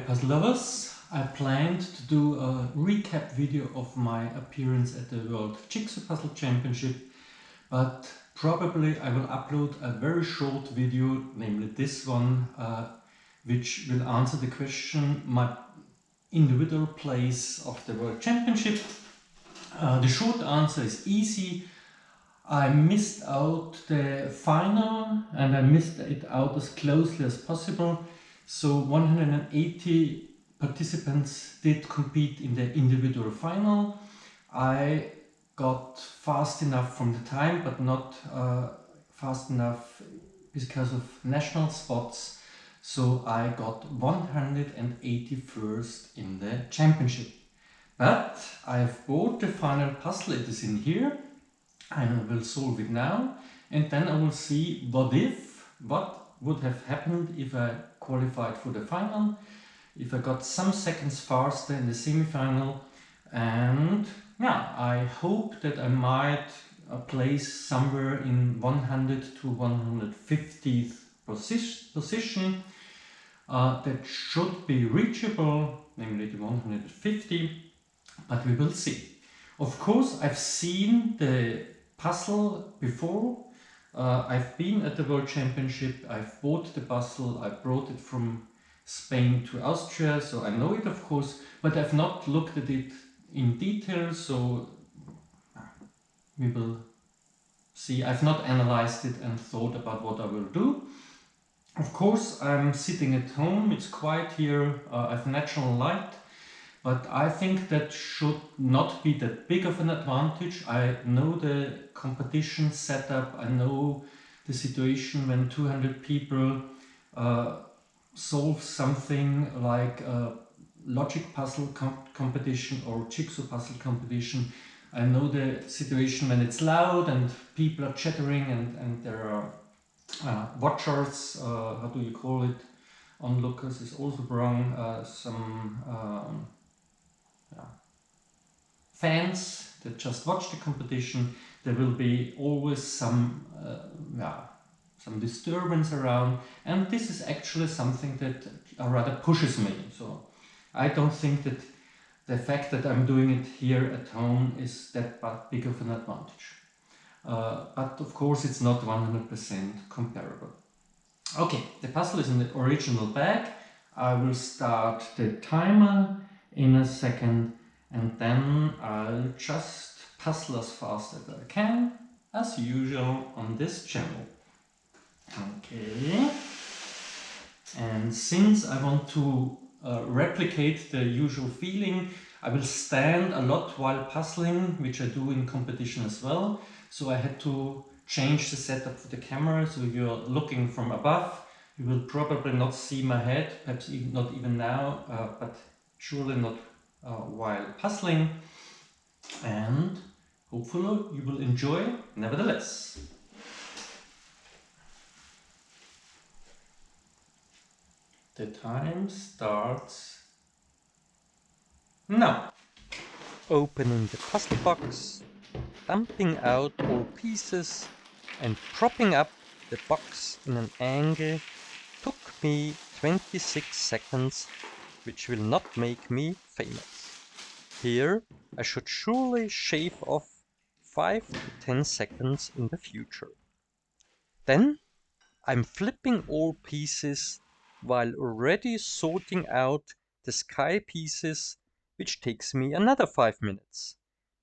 puzzle lovers, I planned to do a recap video of my appearance at the World Jigsaw Puzzle Championship, but probably I will upload a very short video, namely this one, which will answer the question, my individual place of the World Championship. The short answer is easy. I missed out the final and I missed it out as closely as possible. So 180 participants did compete in the individual final. I got fast enough from the time, but not fast enough because of national spots. So I got 181st in the championship. But I've bought the final puzzle, it is in here. I will solve it now, and then I will see what would have happened if I qualified for the final, if I got some seconds faster in the semi-final, and yeah, I hope that I might place somewhere in 100 to 150th position. That should be reachable, namely the 150, but we will see. Of course, I've seen the puzzle before. I've been at the World Championship, I've bought the puzzle, I brought it from Spain to Austria, so I know it of course, but I've not looked at it in detail, so we will see. I've not analyzed it and thought about what I will do. Of course, I'm sitting at home, it's quiet here, I have natural light. But I think that should not be that big of an advantage. I know the competition setup, I know the situation when 200 people solve something like a logic puzzle competition or jigsaw puzzle competition. I know the situation when it's loud and people are chattering and there are watchers, how do you call it? Onlookers is also wrong, fans that just watch the competition. There will be always some disturbance around, and this is actually something that rather pushes me. So I don't think that the fact that I'm doing it here at home is that big of an advantage. But of course it's not 100% comparable. Okay, the puzzle is in the original bag. I will start the timer in a second, and then I'll just puzzle as fast as I can, as usual on this channel. Okay, and since I want to replicate the usual feeling, I will stand a lot while puzzling, which I do in competition as well. So I had to change the setup for the camera, so if you're looking from above, you will probably not see my head, perhaps not even now, but surely not while puzzling, and hopefully you will enjoy nevertheless. The time starts now. Opening the puzzle box, dumping out all pieces and propping up the box in an angle took me 26 seconds, which will not make me famous. Here I should surely shave off 5 to 10 seconds in the future. Then I'm flipping all pieces while already sorting out the sky pieces, which takes me another 5 minutes.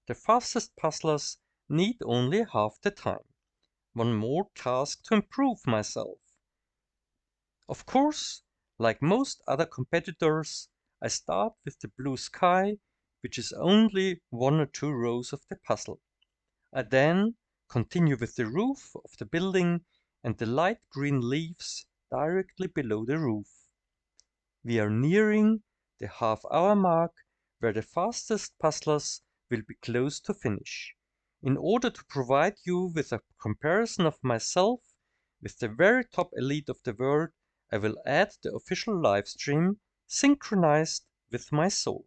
The fastest puzzlers need only half the time. One more task to improve myself. Of course, like most other competitors, I start with the blue sky, which is only 1 or 2 rows of the puzzle. I then continue with the roof of the building and the light green leaves directly below the roof. We are nearing the half-hour mark where the fastest puzzlers will be close to finish. In order to provide you with a comparison of myself with the very top elite of the world, I will add the official live stream synchronized with my solve.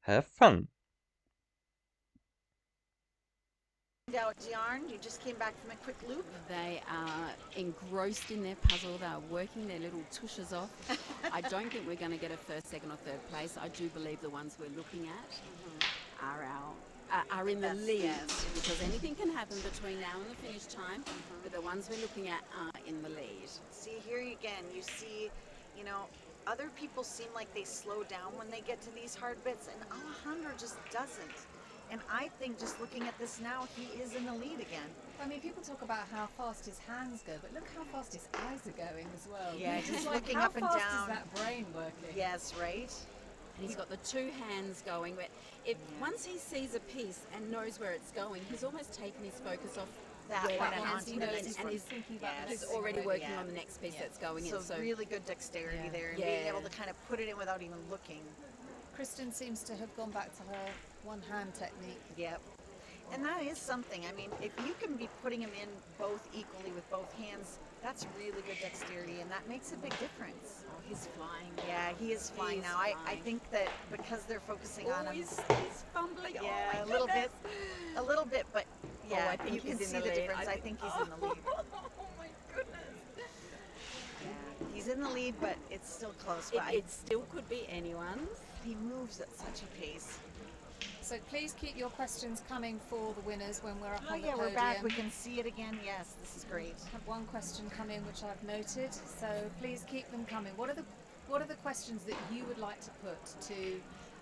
Have fun! Out yarn, you just came back from a quick loop. They are engrossed in their puzzle. They are working their little tushes off. I don't think we're going to get a first, second or third place. I do believe the ones we're looking at are in the lead, yes. because anything can happen between now and the finish time, but the ones we're looking at are in the lead. See, here again, you see, you know, other people seem like they slow down when they get to these hard bits, and Alejandro just doesn't. And I think just looking at this now, he is in the lead again. I mean, people talk about how fast his hands go, but look how fast his eyes are going as well. Yeah, just like, looking how up and fast down. Is that brain working? Yes, right? And he's got the two hands going, but once he sees a piece and knows where it's going, he's almost taken his focus off that where one that and hands onto the next one. he's already working on the next piece that's going in. So really good dexterity there, and being able to kind of put it in without even looking. Kristin seems to have gone back to her one-hand technique. Yep. And that is something. I mean, if you can be putting them in both equally with both hands, that's really good dexterity, and that makes a big difference. Oh, he's flying. Yeah, he is flying now. I think that because they're focusing on him. He's fumbling. Yeah, a little bit, but yeah, I think you can he's in see the the lead. difference. I think he's in the lead. Oh my goodness. Yeah, he's in the lead, but it's still close. But It still could be anyone's. he moves at such a pace. So please keep your questions coming for the winners when we're up Oh on the yeah, podium. we're back. We can see it again. Yes, this is great. I have one question come in which I've noted, so please keep them coming. What are the questions that you would like to put to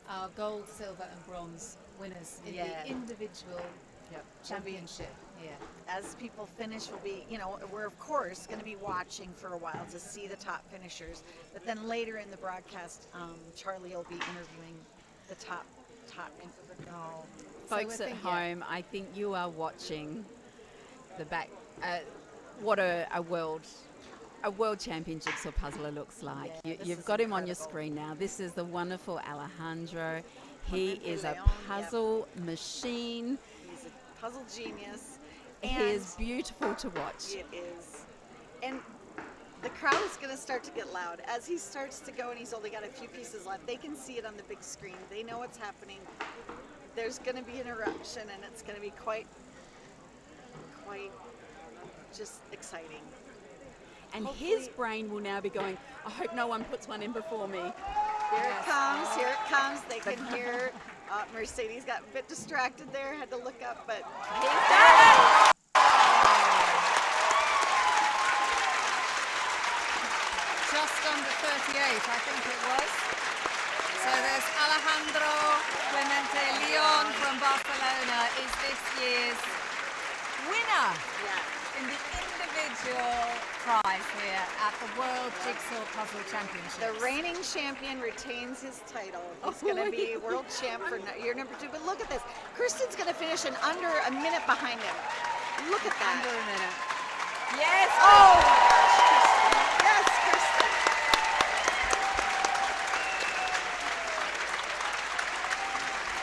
our gold, silver and bronze winners in the individual championship? As people finish, we'll be, we're of course going to be watching for a while to see the top finishers, but then later in the broadcast, Charlie will be interviewing the top. Folks at home, I think you are watching the back. What a world championships or puzzler looks like. You've got him on your screen now. This is the wonderful Alejandro. He is a puzzle machine. He's a puzzle genius. He is beautiful to watch. It is. And the crowd is going to start to get loud. As he starts to go and he's only got a few pieces left, they can see it on the big screen. They know what's happening. There's going to be an eruption, and it's going to be quite just exciting. And his brain will now be going, I hope no one puts one in before me. Here it comes. They can hear Mercedes got a bit distracted there, had to look up, but he's done it! Just under 38, I think it was. So there's Alejandro Clemente Leon from Barcelona is this year's winner in the individual prize here at the World Jigsaw Puzzle Championships. The reigning champion retains his title. He's going to be world champ for year number 2. But look at this. Kristin's going to finish in under a minute behind him. Look at that. Under a minute. Yes! Oh my gosh, Kristin. Yes, Kristin.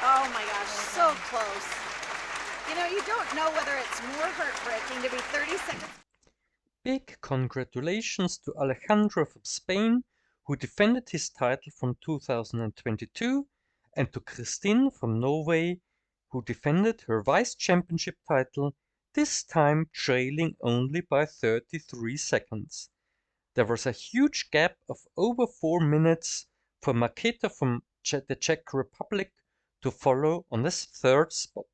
Oh my gosh, so close. You don't know whether it's more heartbreaking to be 30 seconds. Big congratulations to Alejandro from Spain, who defended his title from 2022, and to Kristin from Norway, who defended her vice championship title, this time trailing only by 33 seconds. There was a huge gap of over 4 minutes for Markéta from the Czech Republic to follow on this third spot.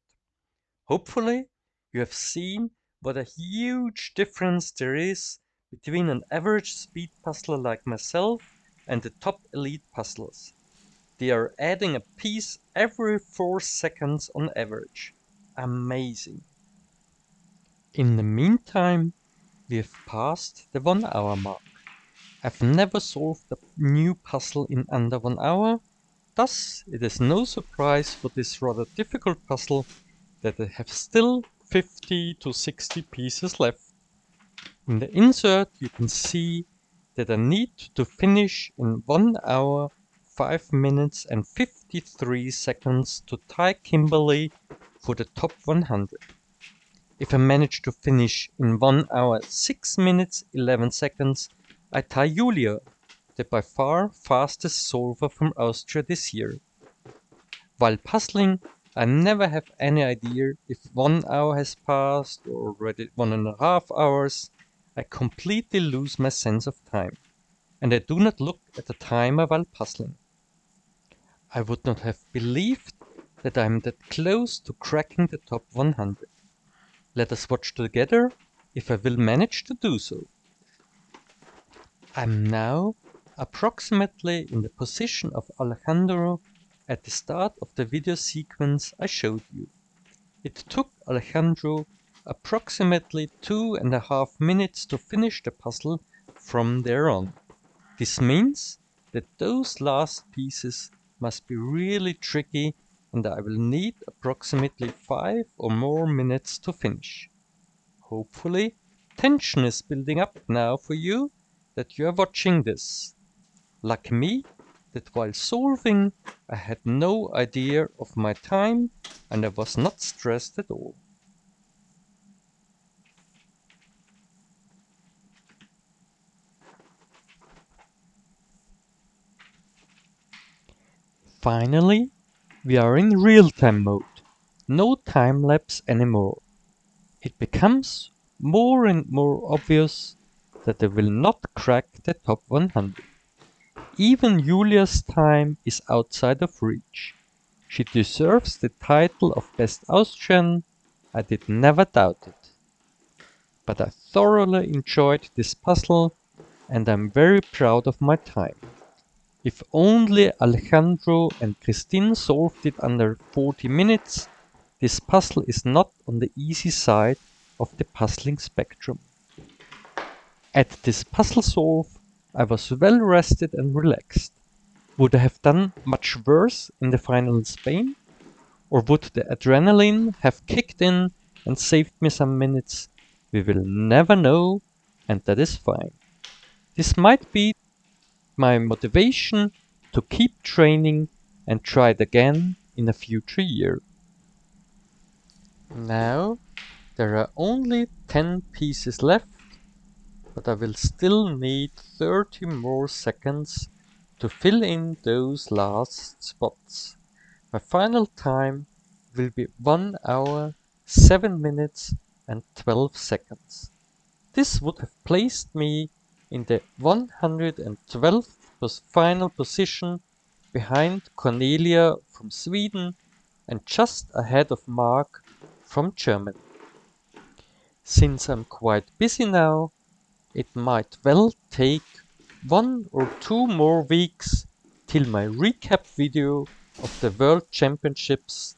Hopefully, you have seen what a huge difference there is between an average speed puzzler like myself and the top elite puzzlers. They are adding a piece every 4 seconds on average. Amazing. In the meantime, we have passed the 1 hour mark. I've never solved a new puzzle in under 1 hour, thus it is no surprise for this rather difficult puzzle that I have still 50 to 60 pieces left. In the insert you can see that I need to finish in 1 hour, 5 minutes and 53 seconds to tie Kimberly for the top 100. If I manage to finish in 1 hour, 6 minutes, 11 seconds, I tie Julia, the by far fastest solver from Austria this year. While puzzling, I never have any idea if 1 hour has passed or already 1.5 hours. I completely lose my sense of time, and I do not look at the timer while puzzling. I would not have believed that I am that close to cracking the top 100. Let us watch together if I will manage to do so. I'm now approximately in the position of Alejandro at the start of the video sequence I showed you. It took Alejandro approximately 2.5 minutes to finish the puzzle from there on. This means that those last pieces must be really tricky, and I will need approximately 5 or more minutes to finish. Hopefully, tension is building up now for you that you are watching this. Like me, that while solving, I had no idea of my time and I was not stressed at all. Finally, we are in real-time mode. No time-lapse anymore. It becomes more and more obvious that I will not crack the top 100. Even Julia's time is outside of reach. She deserves the title of Best Austrian, I did never doubt it. But I thoroughly enjoyed this puzzle and I'm very proud of my time. If only Alejandro and Kristin solved it under 40 minutes, this puzzle is not on the easy side of the puzzling spectrum. At this puzzle solve, I was well rested and relaxed. Would I have done much worse in the final in Spain? Or would the adrenaline have kicked in and saved me some minutes? We will never know, and that is fine. This might be my motivation to keep training and try it again in a future year. Now there are only 10 pieces left, but I will still need 30 more seconds to fill in those last spots. My final time will be 1 hour, 7 minutes and 12 seconds. This would have placed me in the 112th final position behind Cornelia from Sweden and just ahead of Mark from Germany. Since I'm quite busy now, it might well take 1 or 2 more weeks till my recap video of the World Championships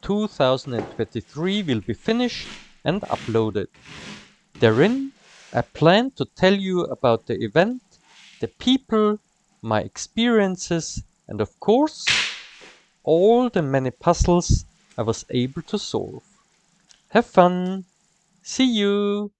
2023 will be finished and uploaded. Therein, I plan to tell you about the event, the people, my experiences, and of course, all the many puzzles I was able to solve. Have fun! See you!